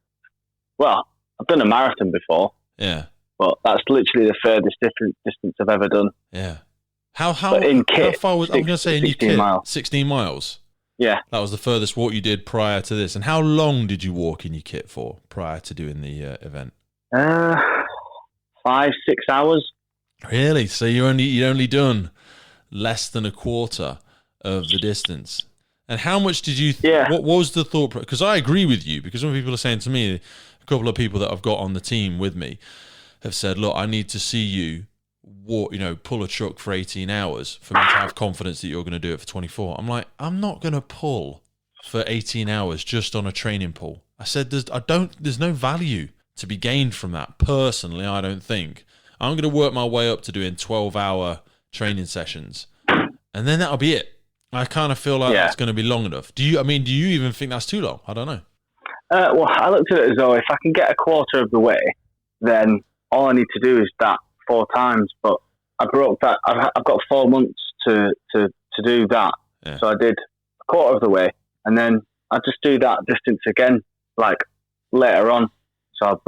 Well, I've done a marathon before. Yeah. But that's literally the furthest distance I've ever done. Yeah. How far was I'm going to say in your kit? Miles. 16 miles. Yeah. That was the furthest walk you did prior to this. And how long did you walk in your kit for prior to doing the event? 5-6 hours. Really? So you'd only done less than a quarter of the distance. And how much did you what was the thought? Because I agree with you, because when people are saying to me, a couple of people that I've got on the team with me have said, look, I need to see you walk, pull a truck for 18 hours for me to have confidence that you're going to do it for 24. I'm like, I'm not going to pull for 18 hours just on a training pool. I said, there's no value to be gained from that. Personally, I don't think. I'm going to work my way up to doing 12-hour training sessions, and then that'll be it. I kind of feel like that's going to be long enough. Do you even think that's too long? I don't know. Well, I looked at it as though if I can get a quarter of the way, then all I need to do is that 4 times. But I broke that. I've got 4 months to do that. Yeah. So I did a quarter of the way, and then I just do that distance again, like later on. So I'll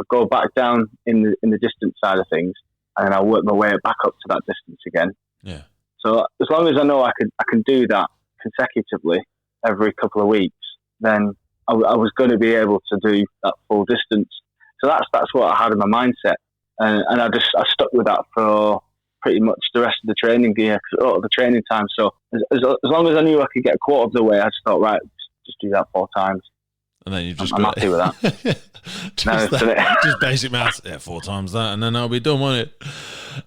go back down in the distance side of things, and then I'll work my way back up to that distance again. Yeah. So as long as I know I can do that consecutively every couple of weeks, then I was going to be able to do that full distance. So that's what I had in my mindset, and I stuck with that for pretty much the rest of the training gear, the training time. So as long as I knew I could get a quarter of the way, I just thought, right, just do that 4 times. And then I'm happy with that. just basic maths. Yeah, 4 times that, and then I'll be done, won't it?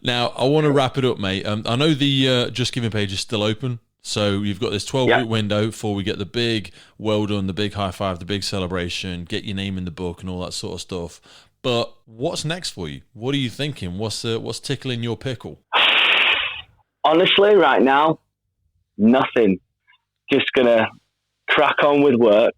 Now, I want to wrap it up, mate. I know the Just Giving page is still open. So you've got this 12-week window before we get the big well done, the big high five, the big celebration, get your name in the book and all that sort of stuff. But what's next for you? What are you thinking? What's tickling your pickle? Honestly, right now, nothing. Just going to crack on with work.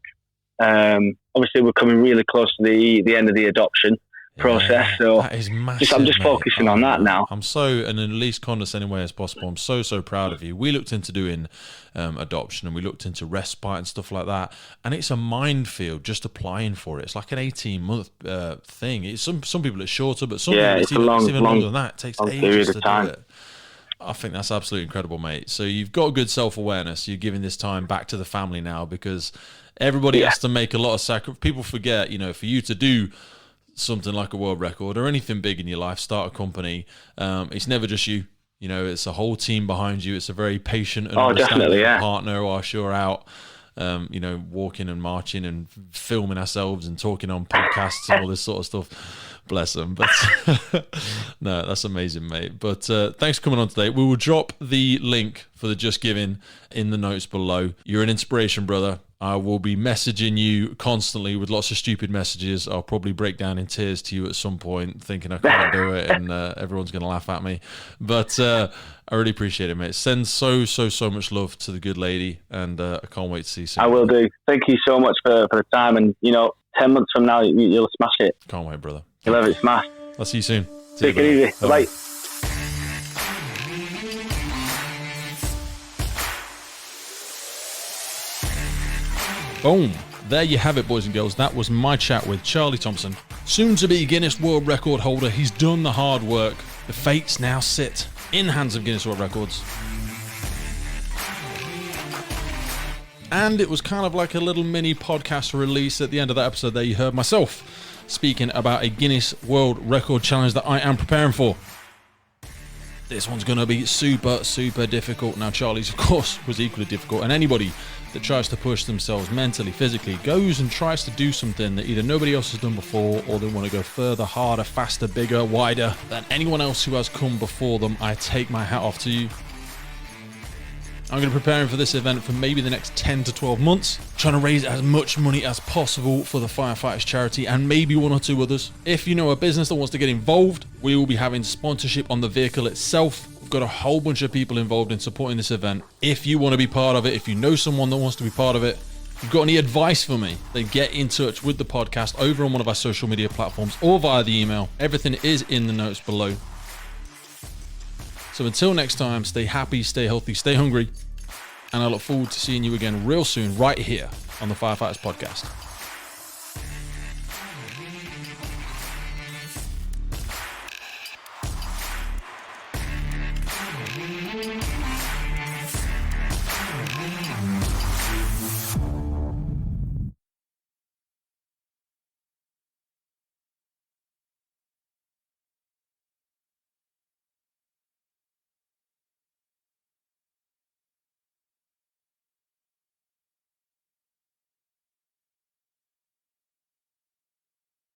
Obviously, we're coming really close to the end of the adoption process, so that is massive, I'm just focusing on that now. I'm so, in the least condescending way as possible, I'm so proud of you. We looked into doing adoption, and we looked into respite and stuff like that, and it's a minefield just applying for it. It's like an 18-month thing. Some people it's shorter, but some people it's even longer than that. It takes ages to do it. I think that's absolutely incredible, mate. So you've got good self-awareness. You're giving this time back to the family now, because everybody has to make a lot of sacrifice. People forget, for you to do something like a world record or anything big in your life, start a company, it's never just you. It's a whole team behind you. It's a very patient and understanding partner whilst you're out, walking and marching and filming ourselves and talking on podcasts and all this sort of stuff. Bless them. But no, that's amazing, mate. But thanks for coming on today. We will drop the link for the Just Giving in the notes below. You're an inspiration, brother. I will be messaging you constantly with lots of stupid messages. I'll probably break down in tears to you at some point, thinking I can't do it, and everyone's going to laugh at me. But I really appreciate it, mate. Send so much love to the good lady, and I can't wait to see you soon. I will do. Thank you so much for the time, and 10 months from now, you'll smash it. Can't wait, brother. You'll have it smashed. I'll see you soon. Take it easy. Bye. Boom. There you have it, boys and girls. That was my chat with Charlie Thompson, soon to be Guinness World Record holder. He's done the hard work. The fates now sit in the hands of Guinness World Records. And it was kind of like a little mini podcast release at the end of that episode there. You heard myself speaking about a Guinness World Record challenge that I am preparing for. This one's going to be super, super difficult. Now, Charlie's, of course, was equally difficult, and anybody that tries to push themselves mentally, physically, goes and tries to do something that either nobody else has done before, or they want to go further, harder, faster, bigger, wider than anyone else who has come before them, I take my hat off to you. I'm going to be preparing for this event for maybe the next 10 to 12 months, trying to raise as much money as possible for the Firefighters charity and maybe one or two others. If you know a business that wants to get involved, we will be having sponsorship on the vehicle itself. We've got a whole bunch of people involved in supporting this event. If you want to be part of it, if you know someone that wants to be part of it, if you've got any advice for me, then get in touch with the podcast over on one of our social media platforms or via the email. Everything is in the notes below. So until next time, stay happy, stay healthy, stay hungry, and I look forward to seeing you again real soon right here on the Firefighters Podcast.